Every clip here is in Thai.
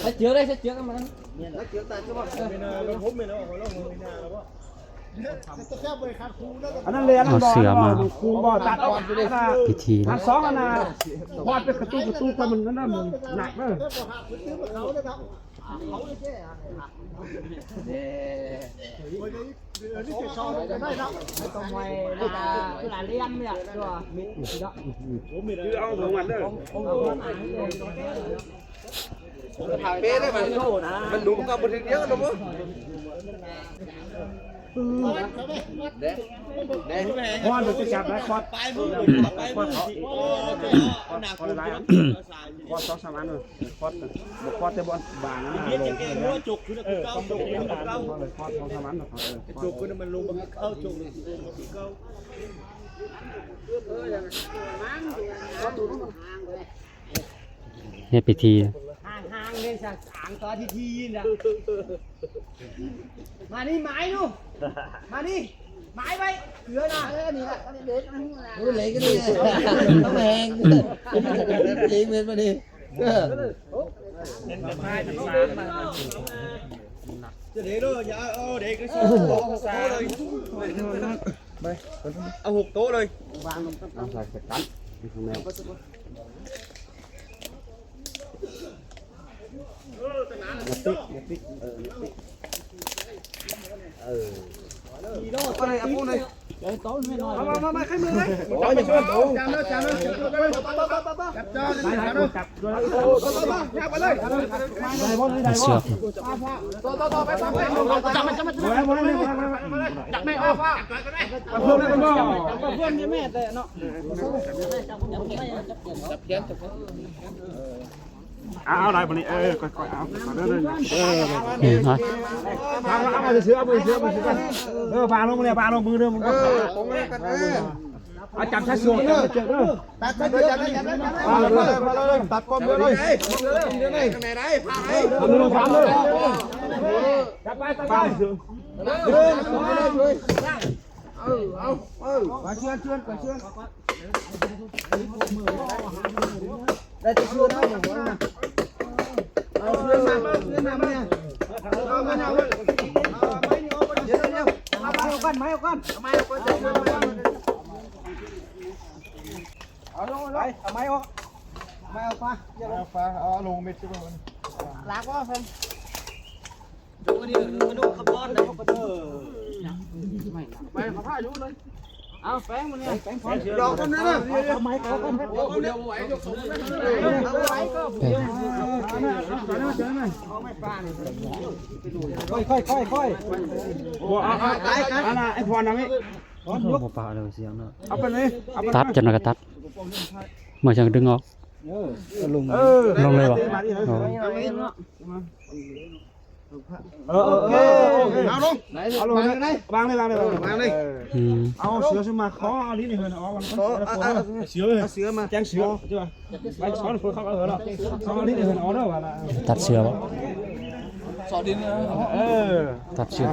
Sách trước đây, sách trước em ăn.อันนั้นเลยอันนั้นบ่ครูบ่ตัดออกพิธีนะสองอันน่ะพอดเป็นกระตู้คนมันนั่นมันหนักเด้อCòn ngoài là liêm vậy, rồi mịt đó. Cứ ao vào mặt ด้อเป๊ะได้มันดูมันก็บ่ถึงเยอะนะบ่พอดจะจับได้พอดพอดเขาพอดอะไรพอด2-3อันเลยพอดบ่พอดแต่บ่บางนะจุกคือต้องจุกพอด2-3อันจุกคือมันลงมันเข้าจุกเฮ็ดพิธี Hàng lên sáng có thi nè. Mà đi mãi luôn. Mà đi. Mãi vậy. Cửa nào. Cứ lấy cái đi. Nó hèn. Chị mình mà đi. Để đó dạ để cái số xa đây. Ông hụt tố đây. Con này ấp này. Mà khai mương đấy. Chạm nó. Chạm cho. Chạm vào đây. Chạm mẹ off. Phương với mẹ tệ nó. Áo này bọn này coi áo đó đây nói áo này sữa vào luôn này vào luôn mưa đâu chạm sát xuống đó Tạt con mưa đây. Cái này đấy, phá đấy. Chặt bay. Quả chưa. Đây tôi chưa đâu mà. Lên làm nè. Mấy con. Máy pha. Lùng mệt chứ không. Lá quá không? Mày có pha vô lên. Phén một nè. Đó con nữa nè. Máy có con. Coi. Anh Hoàn nào ấy. บ่ปะเลยเสียงเนาะ เอาไปเลยเอาไป ตัดจนกระตัดเมื่อจังดึงออกลงเลยบ่ เอาลง เอาลงเลยวางเลย เอาเสือขึ้นมาขอเอาลิ้นเหินเอามันเสือมาแจ้งเสือใช่ป่ะไปช้อนคนเขาเอาเหรอเอาลิ้นเหินเอาเด้อว่า ตัดเสือบ่ สอดิน ตัดเสือ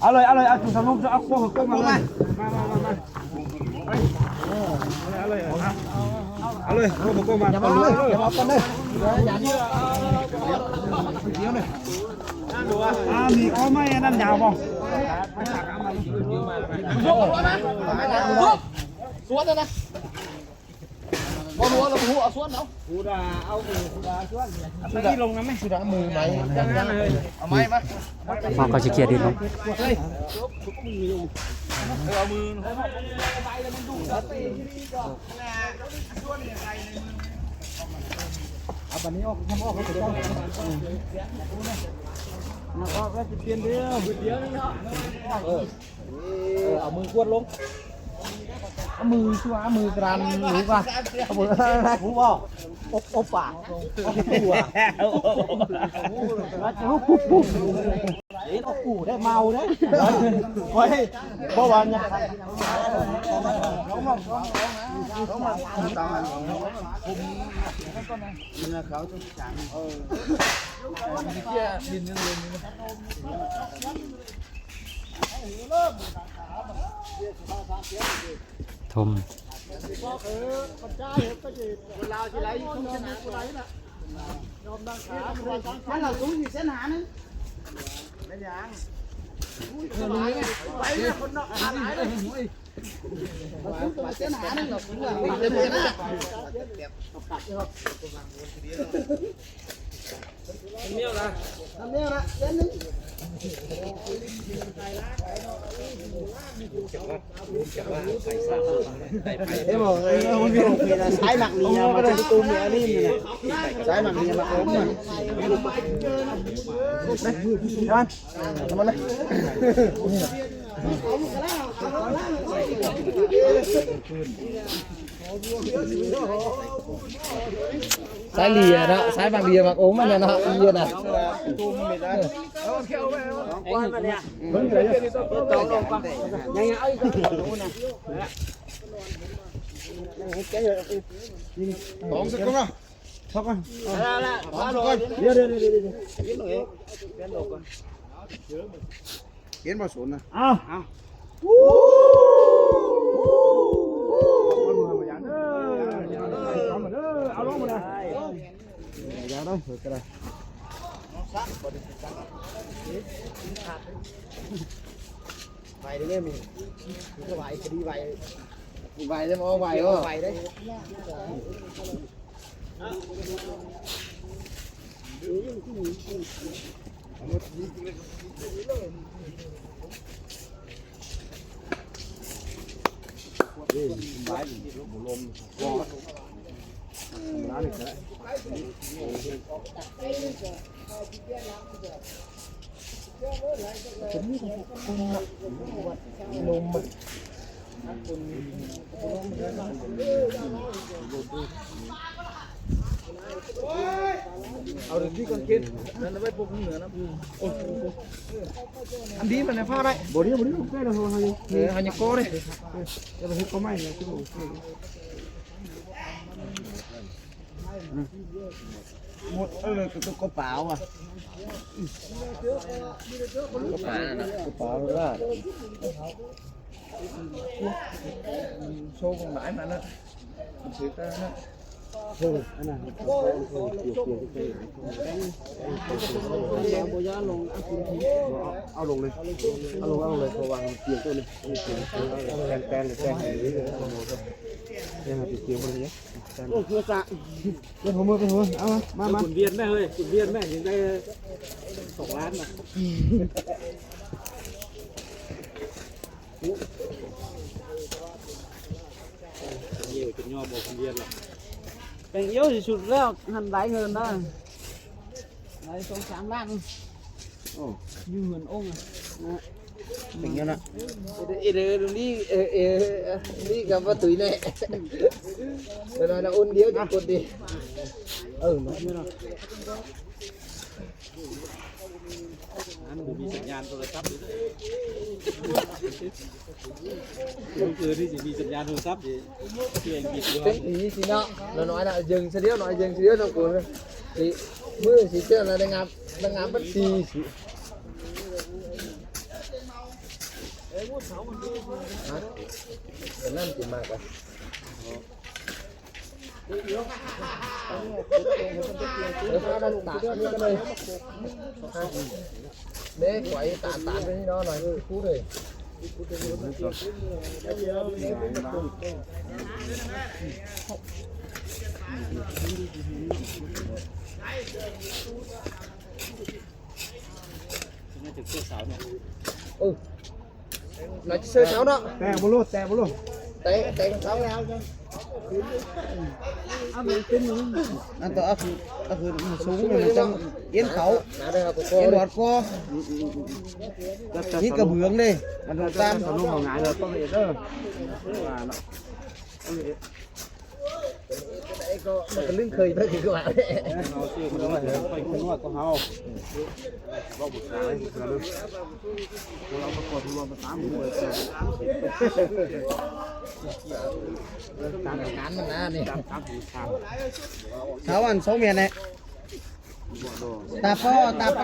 เอาเลยเอาจุดสำรองจะเอาโค้งมาเลยเอาเลยโค้งมาเอาเลยเอากันเลยมีอ้อไม่นั่นยาวบ่สวนเลยนะบอลหัวเราหัวสวนเอา Cú đà ao cú đà xuống. Đi lông lắm ấy. Sudah mù mày.เอาไม้มา พอก็สิเคลียร์ดินลง เอามือ เอาบันนี้ออกทำออกเขาจะต้องnó có cái tiền đi, vượt đĩa đấy nhá. Ởมือกวดลง มือชัวมือกรันหรือว่าเอามือหูบ่อบปากหัวแล้วจะปุ๊บปุ๊บเอ๊ะเอากูได้เมาได้เฮ้ยเพราะวันเนี่ยทม มันเราสูงอยู่เส้นหานึงไปเนี่ยคนนอกหาไหนเลยเส้นหานึงเราสูงเลยเต็มๆนะเมียวนะเส้นนึงเฮ้ยบอกเลยมันเป็นเพลงสายหมักนี่มาเป็นตูมเนี่ยนี่เนี่ยสายหมักนี่มาโอ้มันนะทำมันเลยสายเลียนะสายบางเลียมาโอ้มันนะเลียนะตูมไม่ได้ก้อนมาเนี่ยตองลงก่อนยังไงเอ้ยดูนะตองสักก่อนนะสักก่อนละมาลงเดี๋ยวกินหน่อยกินหน่อยก่อนกินมาสนนะเอาเอาลงมาเลยอย่าได้เผื่อก็ได้ไปได้ไหมมึงก็ไปจะดีไปไปได้มั้งไปก็ไปได้เอาเรื่องที่กันกินนั่นเอาไว้พวกเหนือนะอันนี้มันในผ้าได้บริบริแค่เราหันหันยังโก้เลยจะไปเห็นก็ไม่เลยที่ดูหมดเลยก็เปล่าอ่ะก็เปล่านะก็เปล่าละโชว์ของหมายมันนะถือกันนะเอาลงเลยตัววางเตียงตัวนี้แตนเลยยังติดเตียงบนนี้โอ้คือสะเป็นหัวมือเอามาคุณเวียนแม่เฮ้ยคุณเวียนแม่ยังได้2 ล้านนะเยี่ยวเป็นยอบอกคุณเวียนหรอเป็นเยี่ยวสุดแล้วหันได้เงินได้ได้2-3 ล้านยืมเงินองค์เป็นยังไงเดี๋ยวนี่กับว่าตุ๋ยเนี่ยเดี๋ยวเราอุ่นเดียวจะกดดิมันไม่หรอกมีสัญญาณโทรศัพท์คือที่จะมีสัญญาณโทรศัพท์เพียงกี่ตัวเป็นอีสิเนาะเราnói là dừng xe điếu nói dừng xe điếu trong cuốn thì mưa chỉ chưa là đang ngắm bất xì năm chỉ mà cả đang tạt như cái này để quậy tạt cái đó này cú này là sơ sáu đó tè bô lô tè sáu nào anh tao ấp xuống rồi trong yến khẩu yến đoạt co như cả bướng đi anh tam luôn vào ngại rồi có gì đó ก็ลึงเคยไปถึงกว่า เอาสิมันไปคุณนวดก็เฮาบ่บุษราเลยนะลูกเราประกวดรวมมา3มื้อตามงานมันนะนี่ ตามครับตาม เสาอัน2เมียนเนี่ยตาพ่อ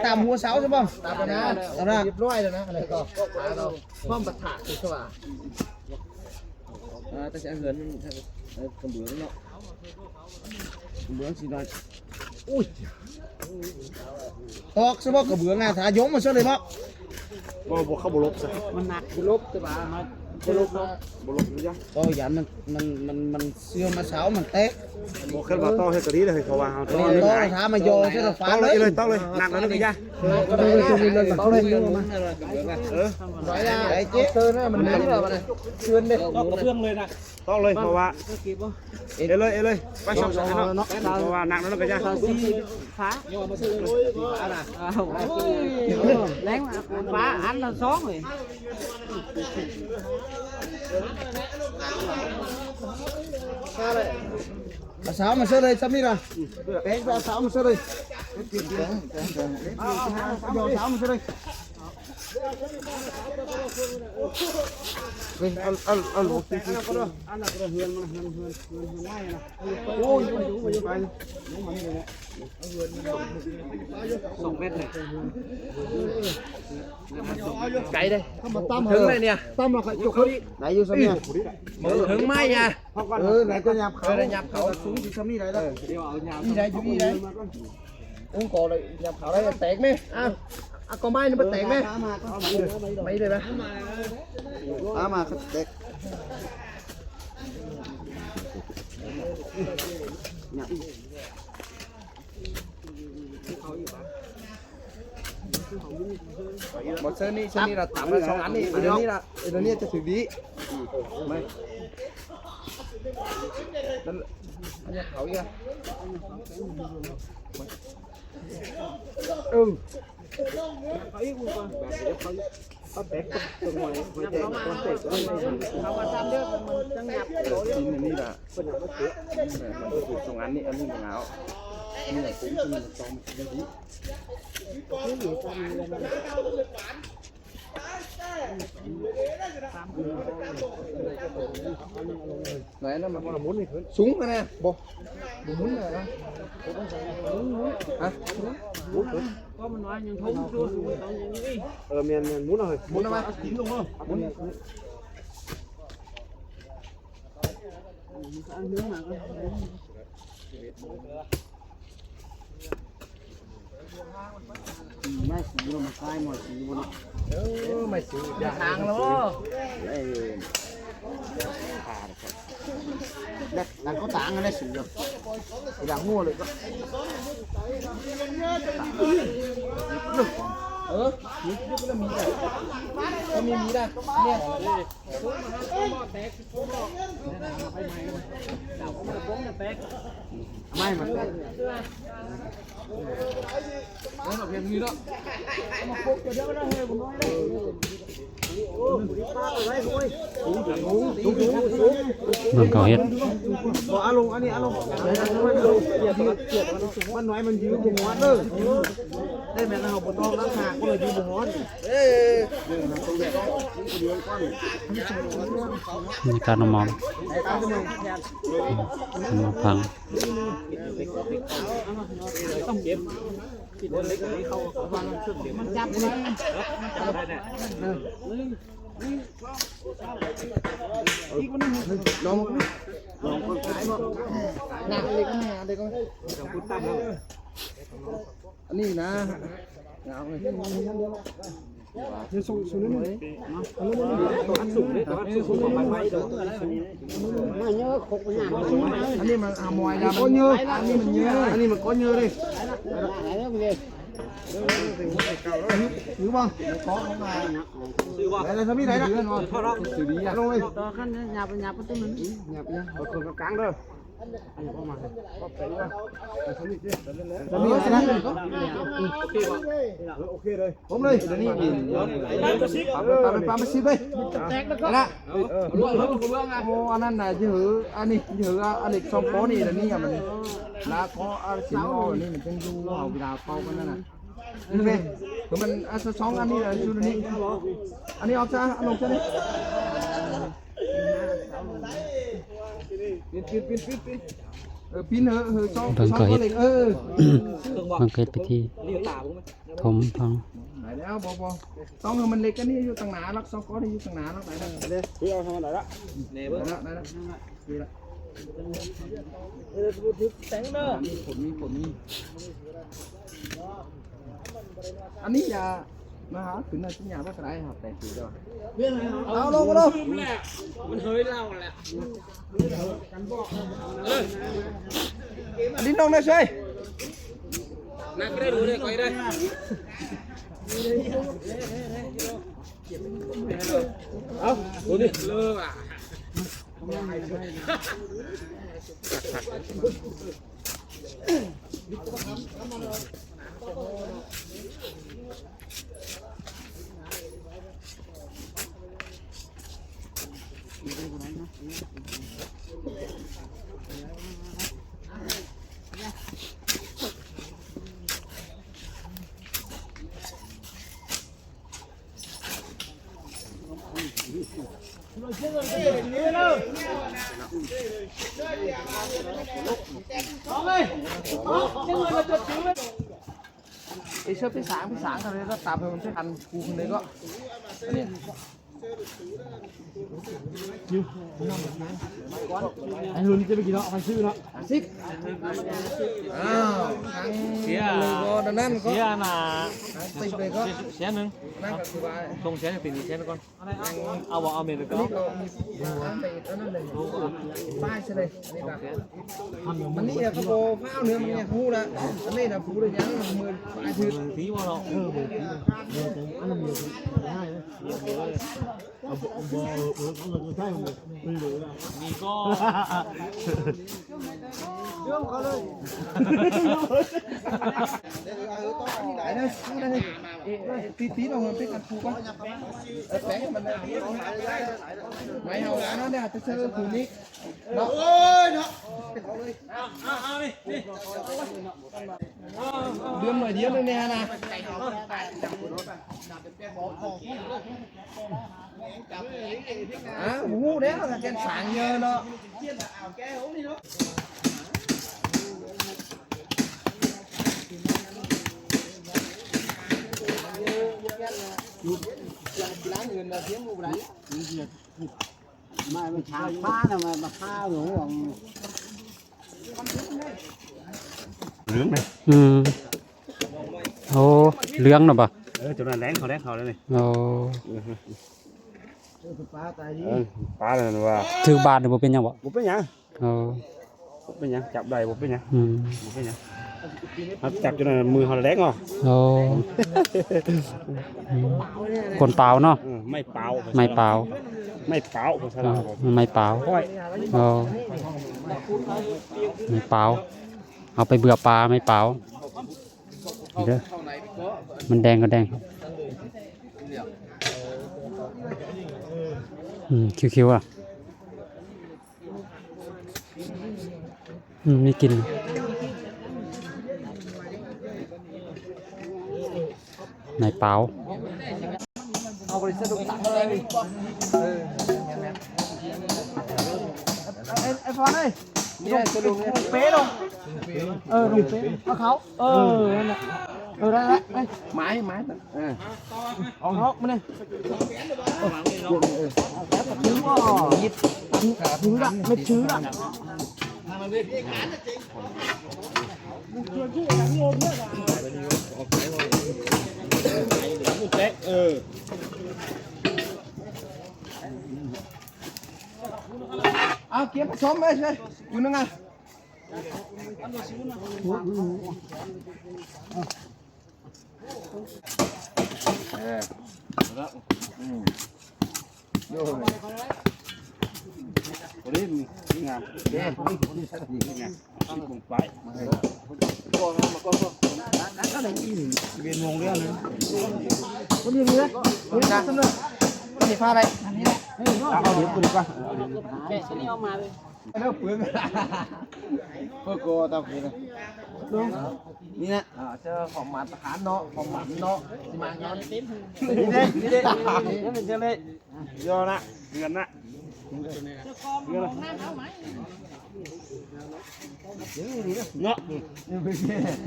ตามหัวเสาใช่ป่ะตามนะตามนะเรียบร้อยแล้วนะอะไรก็ขาเราพร้อมปะทะคือว่าแต่จะเหินกระเบื้องเนาะกระเบื้องสิได้อุ้ยตอกซะบ่กระเบื้องอ่ะถ้ายงมาซะเลยบ่บ่เข้าบ่ลบซะ มันหนักลบแต่ว่ามา บ่ลบเนาะบ่ลบอยู่จ้ะ ก็ยันมันเสื่อมมาเสามันเตะ บ่ขึ้นมาต่อให้กะดีเลยเขาว่าเฮาต่อ นี่ต้องถามมาโยใช่หรือฟ้าเลย ต้องเลยหนักแล้วนี่จ้ะ ต้องเลยมาไอ้เจ๊เตือนนะมันนั่งเลยมันเชื่อนเด็ก ต้องเครื่องเลยนะ ต้องเลยเพราะว่า เก็บบ่ เอ้เลยไปช่องเนาะเพราะว่าหนักแล้วก็จ้ะ ซีฟ้าโยมาซื้อฟ้าน่ะแรงฟ้าอันละ2เลย เสามาเชื่อเลยซ้ำนี่ล่ะแป้งเสามาเชื่อเลยเอาเสามาเชื่อเลยเอาลูกตีอันนั้นก็เฮือนมันไล่นะโอ้ยอยู่ไป2 เมตรเลย ไก่เลยถึงเลยเนี่ยตั้มมาจุกเขาไหนอยู่ซ้ำเนี่ยถึงไหมอ่ะไหนก็ยับเขาสูงที่ซ้ำนี่ไหนแล้วนี่ไหนอยู่นี่ไหนอุ้งกอเลยยับเขาได้แตกไหมอ้าวก็ไม่นี่มันแตกไหมไม่เลยนะมาแตกหมดเส้นนี้เราต่ำมา2 อันนี่เดี๋ยวนี้จะถึงดีไม่แล้วเขาอีกเขาแตกตรงไหนหัวใจคนเตะเขามาทำเยอะมันจังหยับนี่แหละเป็นอย่างว่าเตะมันตรงอันนี้มันเหงานี่แหละผมคือมันตรงอย่างนี้ไหนนั่นมันหมุนนี่สูงกันนะบ่หมุนเลยนะฮะก็มันว่ายังทุ่มตัวต้องอย่างนี้ เมียนหมุนเลย หมุนมาทิ้งลงเลยหมุน อันเนื้อมาก็ไม่สีลงมาใกล้หมดสีบนไม่สูงทางแล้วแล้วก็ต่างกันได้สูงอย่างงัวเลยก็นี่ก็มีได้ก็มีได้เนี่ยไม่มันแตกแล้วเราเพียงนี้แล้วมาพบกันเดี๋ยวได้เฮ้ยผมน้อยได้เบิ่งเขาเฮ็ด บอกอารมณ์อันนี้อารมณ์มันน้อยมันยืดบงหัวเลยได้แม่เราบนท้องร่างกายก็เลยยืดบงหัวมีการมองมาฟัง ต้องเก็บปิดเล็กๆเขาฟังเครื่องเดี๋ยวมันจับเลยจับได้เนี่ยน้องคนขายบอกหนักเล็กนะเด็กก็อันนี้นะเอาเลยส่งนี่ตัวอันสูงเลยตัวอันสูงของไม้ตัวมาเยอะขกมันหนาอันนี้มันมวยนะก้อนเยอะอันนี้มันเยอะอันนี้มันก้อนเยอะเลยหรือบ้างขอของมาอะไรทำนี่ไหนนะสื่อดีอ่ะลงเลย ต่อขั้นหยาบหยาบก็ต้องมันหยาบเนี่ยเอาคนกลางเด้อ โอเคเลยผมเลยเดี๋ยวนี้ยินปามาซิบเลยแตกแล้วก็ละโอ้อันนั้นน่ะชื่ออันนี้ชื่ออันนี้สองโป้นี่เดี๋ยวนี้มันละขออาสิโอนี่มันเป็นดูเอาเวลาเป่ากันนั่นน่ะนี่เลยคือมันอันสองอันนี้เลยชื่อนี้อันนี้เอาซะอันลงซะนี่ปีนสองคนเลยมันเกิดไปที่ผมฟัง ไหนแล้วบอต้องมันเล็กกันนี่อยู่ต่างหนาลักสองก้อนนี่อยู่ต่างหนาลักไหนนั่นเลยพี่เอาทำอะไรละเนี่ยได้ละดีละแต่งเนอะมีผลอันนี้อย่ามาหาถึงในที่หยาบ้านไรครับแต่งสีด้วยเอาลงมาลงมันเฮ้ยเล่าแหละลิ้นน้องได้ใช่นักได้ดูได้ก่อยได้เอาดูดิเลิกอ่ะไอ้เชือกพี่สางกันเลยก็ตามไปมันช่วยกันกูคนนี้ก็เนี่ยไอ้หุ่นจะไปกี่เนาะใครชื่อเนาะซิกอ้าวเสียก็ดังนั้นก็เสียน่ะติดไปก็เสียหนึ่งนั่นก็คือว่าตรงเสียติดเสียก่อนเอาเมนก็ป้ายใช่เลยมันนี่ก็โบฟ้าเนื้อมันเนี่ยพูดละอันนี้นะพูดเลยยังมือป้ายถือผีว่าเราอันนั้นมีได้มีก็เรื่องเขาเลยไหนนะตีเราเหมือนเป็นกันผูกป่ะแฝงมันไม่เอาแล้วเนี่ยจะเจอผูกนี้เนาะโอ้ยเนาะเอาดิเดือนหน่อยเดียวเลยเนี่ยนะหูเด้อแกนสางเยอะเนาะล้างเงินเราเทียมกูไรไม่ช้าป้าน่ะมาข้าวหนูของเหลืองเลยโอ้เลี้ยงนะปะจุดนั้นแรงเขาเลยนี่โอ้ปลาตายดิปลาเลยว่าถือบาทเนี่ยบ่เป็นยังบ่เป็นยังเป็นยังจับได้เป็นยังเป็นยังจับจนมือเขาแรงอ่ะคนเปล่าเนาะไม่เปล่าไม่เปล่าไม่เปล่าภาษาลาวไม่เปล่าไม่เปล่าเอาไปเบื่อปลาไม่เปล่าเด้อมันแดงก็แดงคิวๆอ่ะมีกินในเปล่าเอาไปสะดุดตักเลยไอ้ฟอนเอ้ยนี่สะดุดเป๊ะลงลงเป๊ะเอาเขานั่นแหละได้ละไม้เอาเขามาเลยถึงว่ายิบถึงละไม่ชื้อละเอาเก็บผสมไปเลยอยู่นั่งไงโ คนนี้นี่งามนี่ไงชิบลงไปมาให้เวียนวงเรื่องนึง คนนี้เลยคนนี้สำเร็จนี่ฟ้าอะไรอันนี้แหละ เอาเดี๋ยวกูดีกว่า แกะอันนี้เอามาเลย เลิกเปลืองเพื่อโกตาผีนะนี่นะเจอของมาตรฐานเนาะของหมันเนาะที่มางาน เต็ม นี่เด้นี่เด้นี่เป็นจังเลยยอนะเงินนะ เจ้าของมองหน้าเขาไหม เนาะ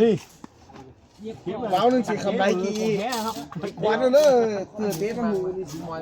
นี่ เหยียบ เบาหนึ่งสิคำไรกี่ แค่ครับ ควันเลยเตือนเบี้ยมาหูนี่สิมอย